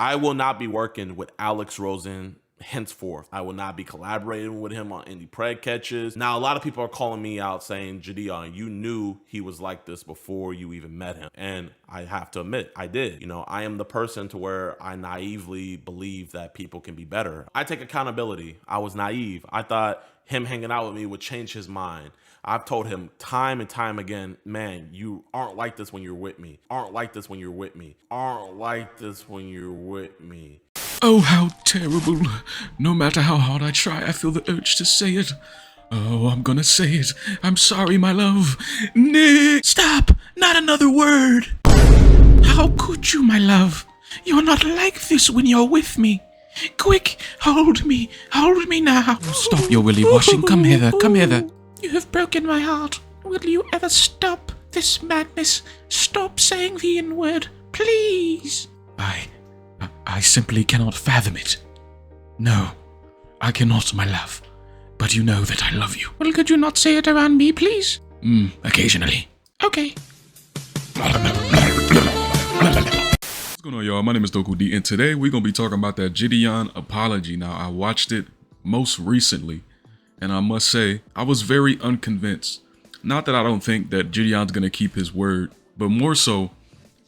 I will not be working with Alex Rosen henceforth. I will not be collaborating with him on any pred catches. Now, a lot of people are calling me out saying, Jidion, you knew he was like this before you even met him. And I have to admit, I did. You know, I am the person to where I naively believe that people can be better. I take accountability. I was naive. I thought him hanging out with me would change his mind. I've told him time and time again, man, you aren't like this when you're with me. Aren't like this when you're with me. Aren't like this when you're with me. Oh, how terrible. No matter how hard I try, I feel the urge to say it. Oh, I'm gonna say it. I'm sorry, my love. Nick! Stop! Not another word! How could you, my love? You're not like this when you're with me. Quick, hold me now. Stop your willy washing. Come hither, come hither. You have broken my heart. Will you ever stop this madness? Stop saying the N-word, please. I simply cannot fathom it. No, I cannot, my love. But you know that I love you. Well, could you not say it around me, please? Occasionally. Okay. What's going on, y'all? My name is Doku D, and today we're going to be talking about that Jidion apology. Now, I watched it most recently, and I must say, I was very unconvinced. Not that I don't think that Jidion's going to keep his word, but more so,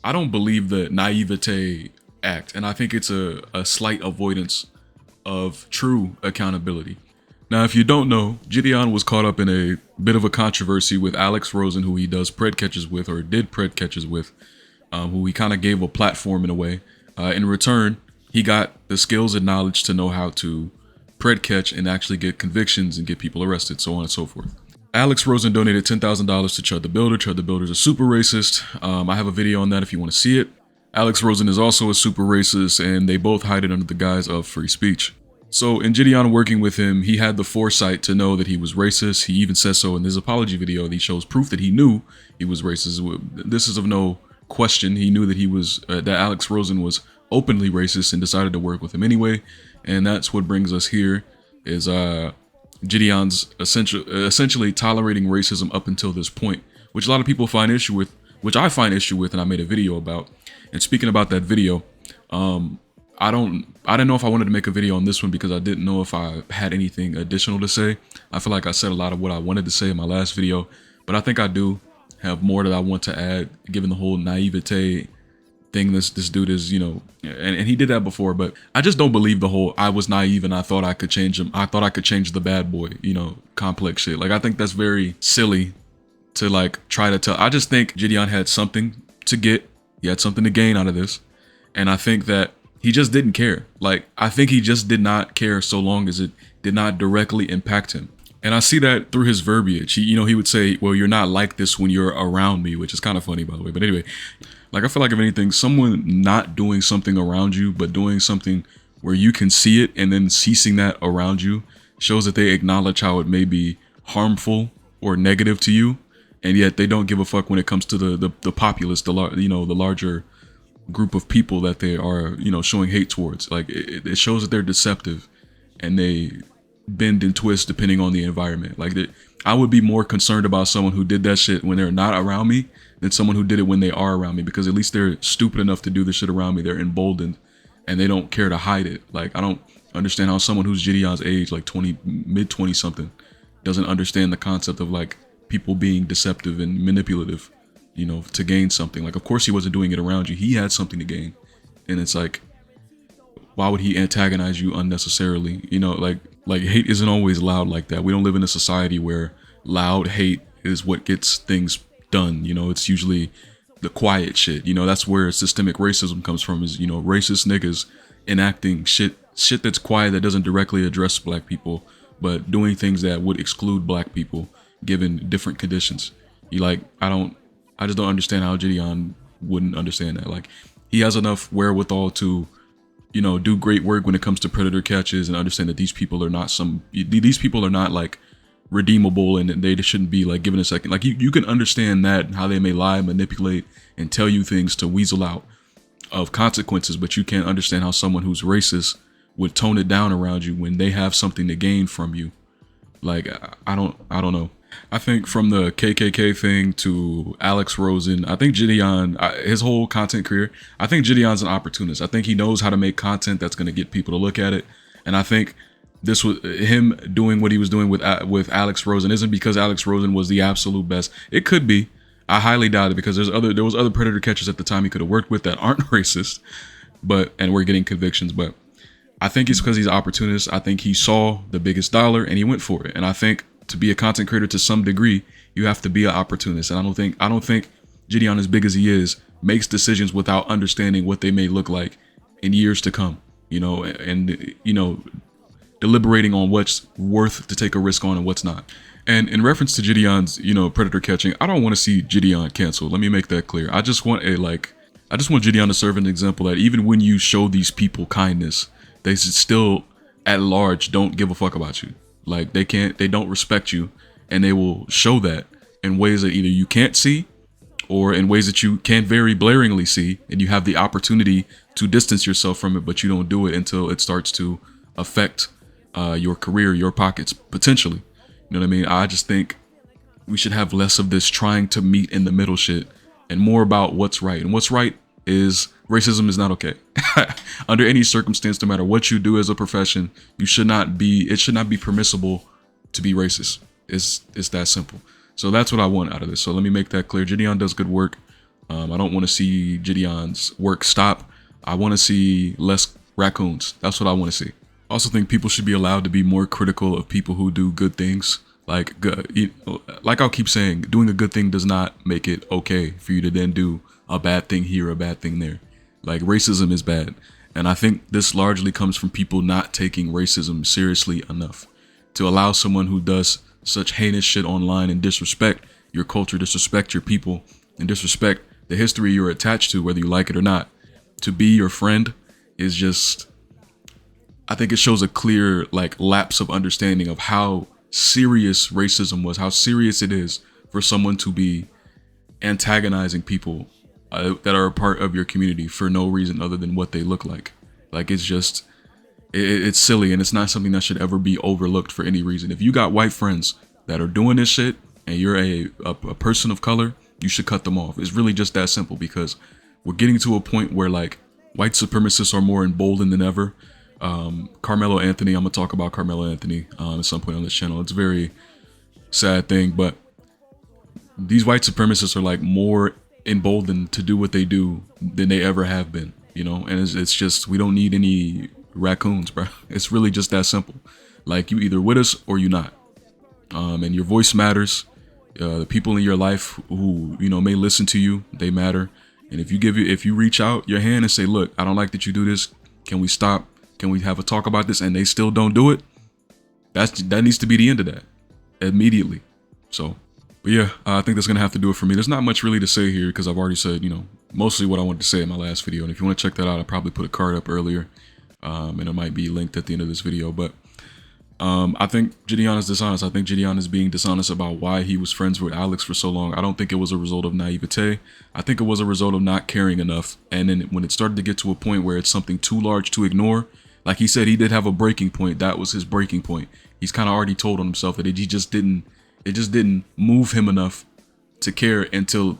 I don't believe the naivete act, and I think it's a slight avoidance of true accountability. Now, if you don't know, Jidion was caught up in a bit of a controversy with Alex Rosen, who he does pred catches with, or did pred catches with, who he kind of gave a platform in a way. In return, he got the skills and knowledge to know how to pred catch and actually get convictions and get people arrested, so on and so forth. Alex Rosen donated $10,000 to Chud the Builder. Chud the Builder is a super racist. I have a video on that if you want to see it. Alex Rosen is also a super racist, and they both hide it under the guise of free speech. So in Jidion working with him, he had the foresight to know that he was racist. He even says so in his apology video. He shows proof that he knew he was racist. This is of no question. He knew that he was that Alex Rosen was openly racist and decided to work with him anyway. And that's what brings us here is Jidion's essentially tolerating racism up until this point, which a lot of people find issue with, which I find issue with, and I made a video about. And speaking about that video, I didn't know if I wanted to make a video on this one because I didn't know if I had anything additional to say. I feel like I said a lot of what I wanted to say in my last video, but I think I do have more that I want to add, given the whole naivete thing this dude is, you know, and he did that before, but I just don't believe the whole I was naive and I thought I could change him. I thought I could change the bad boy, you know, complex shit. Like, I think that's very silly to like try to tell. I just think Jidion had something to get. He had something to gain out of this. And I think that he just didn't care. Like, I think he just did not care so long as it did not directly impact him. And I see that through his verbiage. He would say, well, you're not like this when you're around me, which is kind of funny, by the way. But anyway, like, I feel like if anything, someone not doing something around you, but doing something where you can see it and then ceasing that around you shows that they acknowledge how it may be harmful or negative to you. And yet they don't give a fuck when it comes to the populace, the larger group of people that they are, you know, showing hate towards. Like, it shows that they're deceptive and they bend and twist depending on the environment. Like, I would be more concerned about someone who did that shit when they're not around me than someone who did it when they are around me, because at least they're stupid enough to do this shit around me. They're emboldened and they don't care to hide it. Like, I don't understand how someone who's Jidion's age, like mid 20 something, doesn't understand the concept of like people being deceptive and manipulative, you know, to gain something. Like, of course he wasn't doing it around you. He had something to gain. And it's like, why would he antagonize you unnecessarily? You know, like hate isn't always loud like that. We don't live in a society where loud hate is what gets things done. You know, it's usually the quiet shit. You know, that's where systemic racism comes from, is, you know, racist niggas enacting shit that's quiet, that doesn't directly address black people, but doing things that would exclude black people given different conditions. I just don't understand how Jidion wouldn't understand that. Like, he has enough wherewithal to, you know, do great work when it comes to predator catches and understand that these people are not like redeemable and they shouldn't be like given a second. Like, you can understand that, how they may lie, manipulate, and tell you things to weasel out of consequences, but you can't understand how someone who's racist would tone it down around you when they have something to gain from you. Like, I don't know. I think from the KKK thing to Alex Rosen, I think Jidion, his whole content career, I think Jidion's an opportunist. I think he knows how to make content that's going to get people to look at it. And I think this was him doing what he was doing with Alex Rosen isn't because Alex Rosen was the absolute best. It could be. I highly doubt it because there was other predator catchers at the time he could have worked with that aren't racist, and we're getting convictions. But I think it's because he's an opportunist. I think he saw the biggest dollar and he went for it. And I think to be a content creator to some degree, you have to be an opportunist. And I don't think Jidion, as big as he is, makes decisions without understanding what they may look like in years to come. And deliberating on what's worth to take a risk on and what's not. And in reference to Jidion's, predator catching, I don't want to see Jidion canceled. Let me make that clear. I just want Jidion to serve an example that even when you show these people kindness, they still at large don't give a fuck about you. Like they don't respect you, and they will show that in ways that either you can't see or in ways that you can very blaringly see, and you have the opportunity to distance yourself from it, but you don't do it until it starts to affect your career, your pockets, potentially. You know what I mean? I just think we should have less of this trying to meet in the middle shit and more about what's right. And what's right is racism is not okay. Under any circumstance, no matter what you do as a profession, it should not be permissible to be racist. It's that simple. So that's what I want out of this. So let me make that clear. Jidion does good work. I don't want to see Jidion's work stop. I want to see less raccoons. That's what I want to see. I also think people should be allowed to be more critical of people who do good things. Like I'll keep saying, doing a good thing does not make it okay for you to then do a bad thing here, a bad thing there. Like racism is bad. And I think this largely comes from people not taking racism seriously enough to allow someone who does such heinous shit online and disrespect your culture, disrespect your people, and disrespect the history you're attached to, whether you like it or not, to be your friend is just, I think it shows a clear lapse of understanding of how serious racism was, how serious it is for someone to be antagonizing people that are a part of your community for no reason other than what they look like. Like it's just, it's silly, and it's not something that should ever be overlooked for any reason. If you got white friends that are doing this shit and you're a person of color, you should cut them off. It's really just that simple, because we're getting to a point where white supremacists are more emboldened than ever. Carmelo Anthony, I'm gonna talk about Carmelo Anthony at some point on this channel. It's a very sad thing, but these white supremacists are more emboldened to do what they do than they ever have been, and it's just, we don't need any raccoons, bro. It's really just that simple. You either with us or you not, and your voice matters. The people in your life who may listen to you, they matter. And if you reach out your hand and say, look, I don't like that you do this, can we stop, can we have a talk about this, and they still don't do it, that needs to be the end of that immediately. So but yeah, I think that's gonna have to do it for me. There's not much really to say here because I've already said mostly what I wanted to say in my last video. And if you want to check that out, I probably put a card up earlier, and it might be linked at the end of this video. But I think Jidion is dishonest. I think Jidion is being dishonest about why he was friends with Alex for so long. I don't think it was a result of naivete. I think it was a result of not caring enough. And then when it started to get to a point where it's something too large to ignore, like he said, he did have a breaking point. That was his breaking point. He's kind of already told on himself that it just didn't move him enough to care until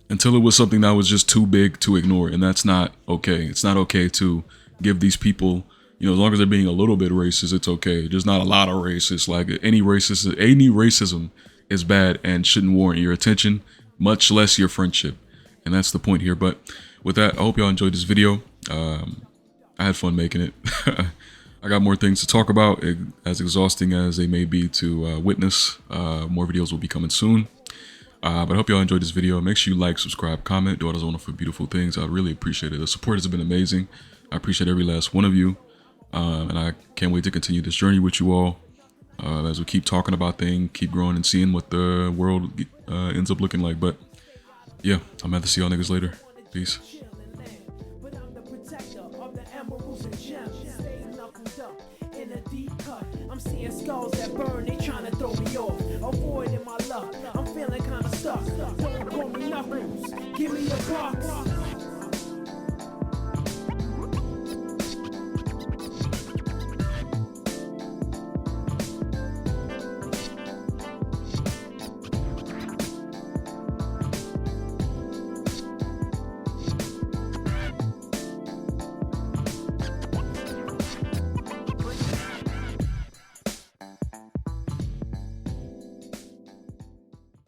it was something that was just too big to ignore. And that's not okay. It's not okay to give these people, as long as they're being a little bit racist, it's okay. There's not a lot of racists. Any racism is bad and shouldn't warrant your attention, much less your friendship. And that's the point here. But with that, I hope y'all enjoyed this video. I had fun making it. I got more things to talk about, as exhausting as they may be to witness. More videos will be coming soon. But I hope y'all enjoyed this video. Make sure you like, subscribe, comment, do all those wonderful, beautiful things. I really appreciate it. The support has been amazing. I appreciate every last one of you. And I can't wait to continue this journey with you all as we keep talking about things, keep growing and seeing what the world ends up looking like. But yeah, I'm going to see y'all niggas later. Peace. I'm seeing skulls that burn, they trying to throw me off. Avoiding my luck, I'm feeling kinda stuck. Don't call me knuckles, give me a box.